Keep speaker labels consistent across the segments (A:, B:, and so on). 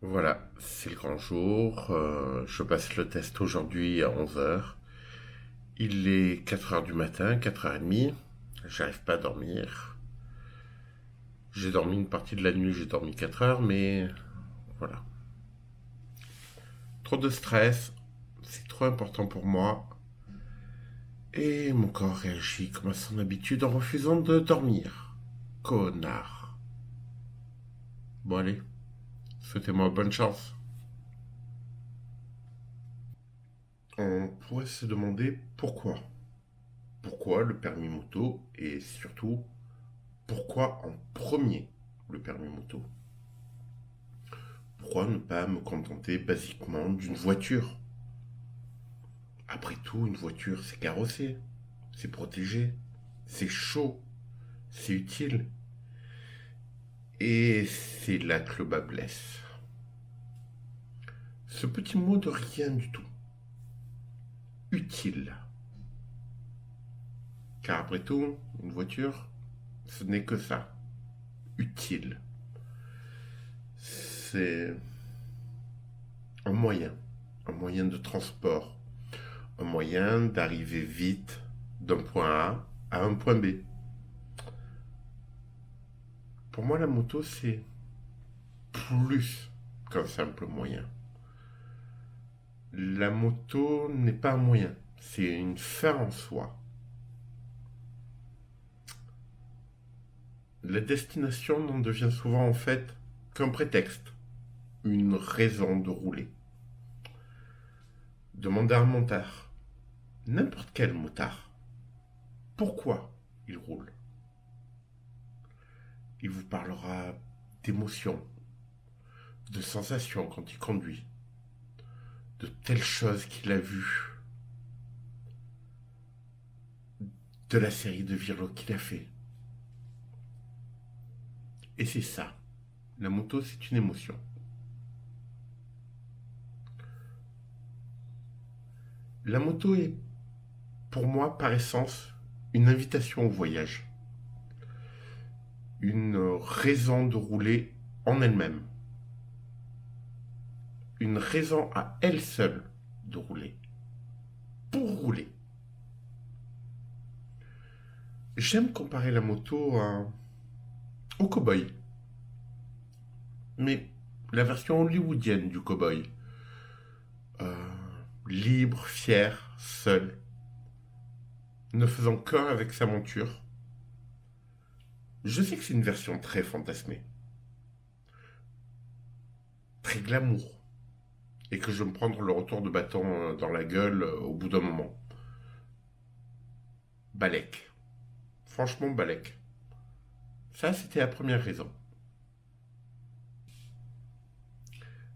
A: Voilà, c'est le grand jour. Je passe le test aujourd'hui à 11 heures. Il est 4 heures du matin, 4h30. J'arrive pas à dormir. J'ai dormi une partie de la nuit, j'ai dormi 4 heures, mais voilà. Trop de stress, c'est trop important pour moi. Et mon corps réagit comme à son habitude en refusant de dormir. Connard. Bon allez, souhaitez-moi bonne chance. On pourrait se demander pourquoi. Pourquoi le permis moto et surtout pourquoi en premier le permis moto? Pourquoi ne pas me contenter basiquement d'une voiture? Après tout, une voiture, c'est carrossé, c'est protégé, c'est chaud, c'est utile. Et c'est là que le bas blesse. Ce petit mot de rien du tout. Utile. Car après tout, une voiture, ce n'est que ça. Utile. C'est un moyen. Un moyen de transport. Un moyen d'arriver vite d'un point A à un point B. Pour moi, la moto, c'est plus qu'un simple moyen. La moto n'est pas un moyen, c'est une fin en soi. La destination n'en devient souvent en fait qu'un prétexte, une raison de rouler. Demandez à un motard, n'importe quel motard, pourquoi il roule. Il vous parlera d'émotions, de sensations quand il conduit, de telles choses qu'il a vues, de la série de virlots qu'il a fait. Et c'est ça, la moto c'est une émotion. La moto est pour moi par essence une invitation au voyage, une raison de rouler en elle-même, une raison à elle seule de rouler, pour rouler. J'aime comparer la moto au cow-boy, mais la version hollywoodienne du cow-boy. Euh, Libre, fier, seul, ne faisant qu'un avec sa monture. Je sais que c'est une version très fantasmée, très glamour, et que je vais me prendre le retour de bâton dans la gueule au bout d'un moment. Balek. Franchement, Balek. Ça, c'était la première raison.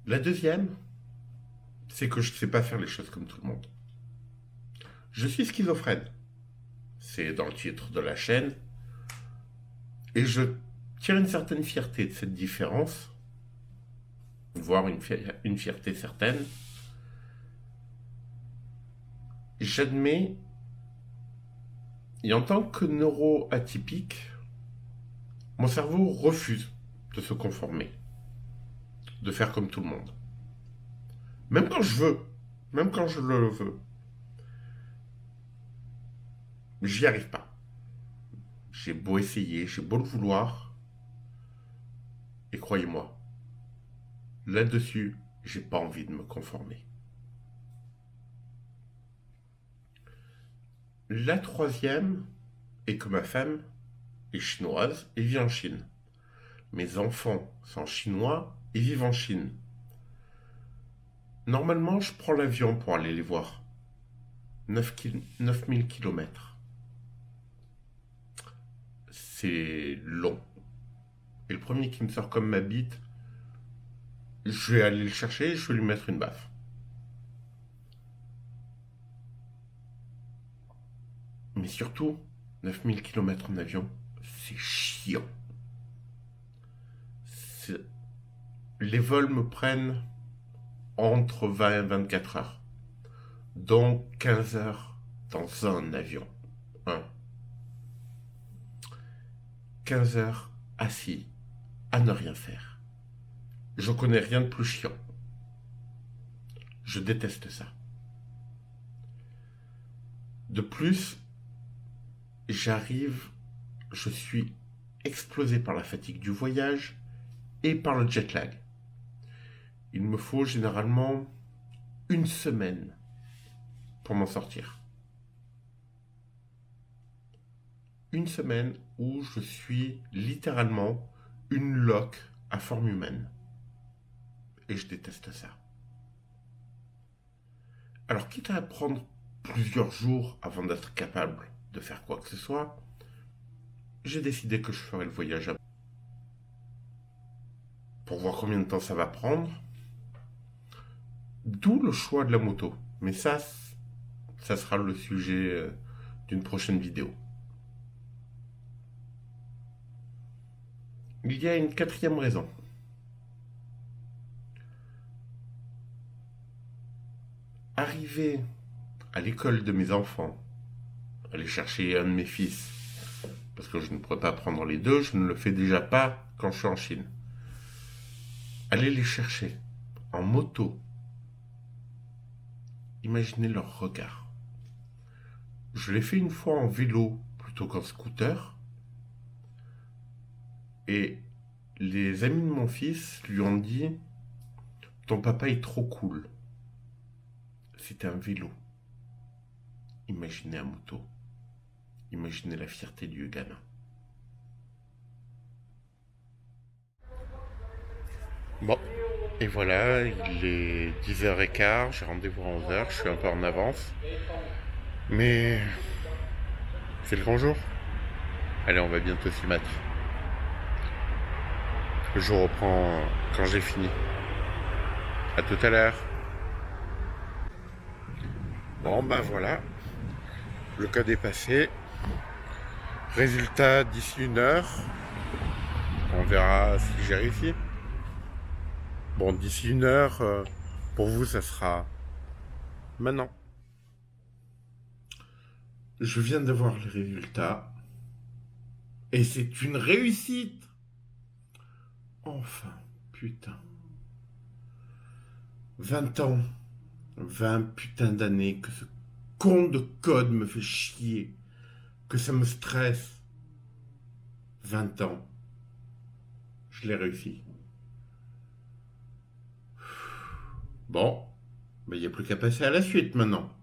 A: La deuxième, c'est que je ne sais pas faire les choses comme tout le monde. Je suis schizophrène. C'est dans le titre de la chaîne. Et je tire une certaine fierté de cette différence, voire une fierté certaine. J'admets, et en tant que neuroatypique, mon cerveau refuse de se conformer, de faire comme tout le monde. Même quand je veux, même quand je le veux, j'y arrive pas. J'ai beau essayer, j'ai beau le vouloir, et croyez-moi, là-dessus, j'ai pas envie de me conformer. La troisième est que ma femme est chinoise et vit en Chine. Mes enfants sont chinois et vivent en Chine. Normalement, je prends l'avion pour aller les voir. 9000 km. C'est long. Et le premier qui me sort comme ma bite, je vais aller le chercher et je vais lui mettre une baffe. Mais surtout, 9000 km en avion, c'est chiant. C'est- Les vols me prennent entre 20 et 24 heures. Donc 15 heures dans un avion. 15 heures assis à ne rien faire. Je connais rien de plus chiant. Je déteste ça. De plus, je suis explosé par la fatigue du voyage et par le jet lag. Il me faut généralement une semaine pour m'en sortir. Une semaine où je suis littéralement une loque à forme humaine. Et je déteste ça. Alors, quitte à prendre plusieurs jours avant d'être capable de faire quoi que ce soit, j'ai décidé que je ferais le voyage à... Pour voir combien de temps ça va prendre. D'où le choix de la moto. Mais ça sera le sujet d'une prochaine vidéo. Il y a une quatrième raison. Arriver à l'école de mes enfants, aller chercher un de mes fils, parce que je ne pourrais pas prendre les deux, je ne le fais déjà pas quand je suis en Chine. Aller les chercher en moto, imaginez leur regard. Je l'ai fait une fois en vélo plutôt qu'en scooter, et les amis de mon fils lui ont dit « Ton papa est trop cool ». C'était un vélo. Imaginez un moto. Imaginez la fierté du gamin. Bon, et voilà, il est 10h15, j'ai rendez-vous à 11h, je suis un peu en avance. Mais c'est le grand jour. Allez, on va bientôt s'y mettre. Je reprends quand j'ai fini. À tout à l'heure. Bon, ben voilà. Le code est passé. Résultat d'ici 1 heure. On verra si j'ai réussi. Bon, d'ici 1 heure, pour vous, ça sera maintenant. Je viens de voir les résultats. Et c'est une réussite. Enfin, putain. 20 ans. 20 putains d'années que ce con de code me fait chier. Que ça me stresse. 20 ans. Je l'ai réussi. Bon, il n'y a plus qu'à passer à la suite maintenant.